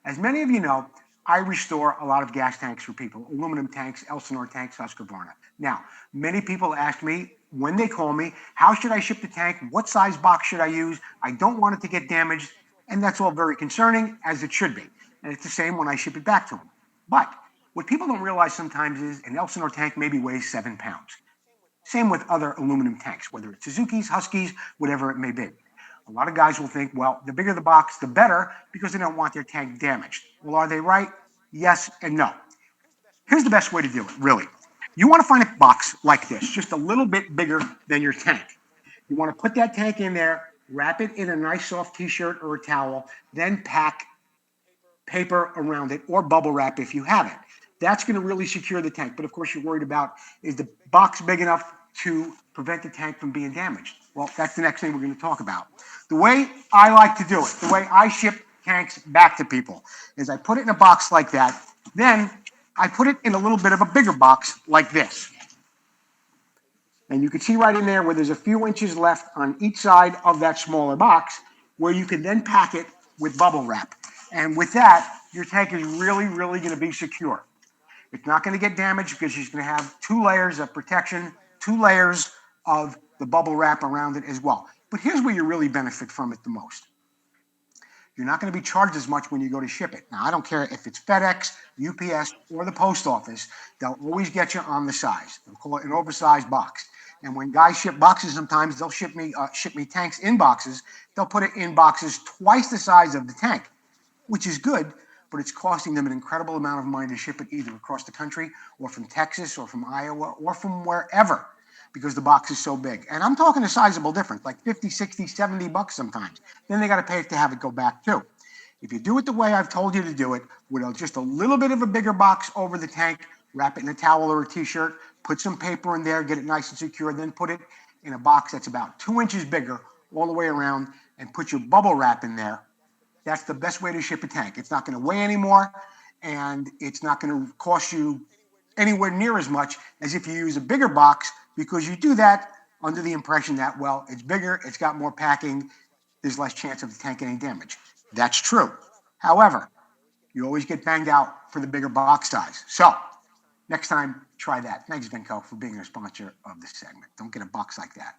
As many of you know, I restore a lot of gas tanks for people, aluminum tanks, Elsinore tanks, Husqvarna. Now, many people ask me when they call me, how should I ship the tank? What size box should I use? I don't want it to get damaged. And that's all very concerning, as it should be. And it's the same when I ship it back to them. But what people don't realize sometimes is an Elsinore tank maybe weighs 7 pounds. Same with other aluminum tanks, whether it's Suzuki's, Huskies, whatever it may be. A lot of guys will think, well, the bigger the box, the better, because they don't want their tank damaged. Well, are they right? Yes and no. Here's the best way to do it, really. You want to find a box like this, just a little bit bigger than your tank. You want to put that tank in there, wrap it in a nice soft t-shirt or a towel, then pack paper around it or bubble wrap if you have it. That's going to really secure the tank. But of course, you're worried about, is the box big enough to prevent the tank from being damaged? Well, that's the next thing we're going to talk about. The way I like to do it, the way I ship tanks back to people, is I put it in a box like that. Then I put it in a little bit of a bigger box like this. And you can see right in there where there's a few inches left on each side of that smaller box, where you can then pack it with bubble wrap. And with that, your tank is really, really going to be secure. It's not going to get damaged because you're going to have 2 layers of protection, 2 layers of the bubble wrap around it as well. But here's where you really benefit from it the most. You're not going to be charged as much when you go to ship it. Now, I don't care if it's FedEx, UPS, or the post office. They'll always get you on the size. They'll call it an oversized box. And when guys ship boxes, sometimes they'll ship me tanks in boxes. They'll put it in boxes twice the size of the tank, which is good, but it's costing them an incredible amount of money to ship it either across the country or from Texas or from Iowa or from wherever, because the box is so big. And I'm talking a sizable difference, like 50, 60, 70 bucks sometimes. Then they got to pay to have it go back too. If you do it the way I've told you to do it, with just a little bit of a bigger box over the tank, wrap it in a towel or a t-shirt, put some paper in there, get it nice and secure, then put it in a box that's about 2 inches bigger all the way around, and put your bubble wrap in there. That's the best way to ship a tank. It's not going to weigh anymore, and it's not going to cost you anywhere near as much as if you use a bigger box, because you do that under the impression that, well, it's bigger, it's got more packing, there's less chance of the tank getting damaged. That's true. However, you always get banged out for the bigger box size. So next time, try that. Thanks, VintCo, for being a sponsor of this segment. Don't get a box like that.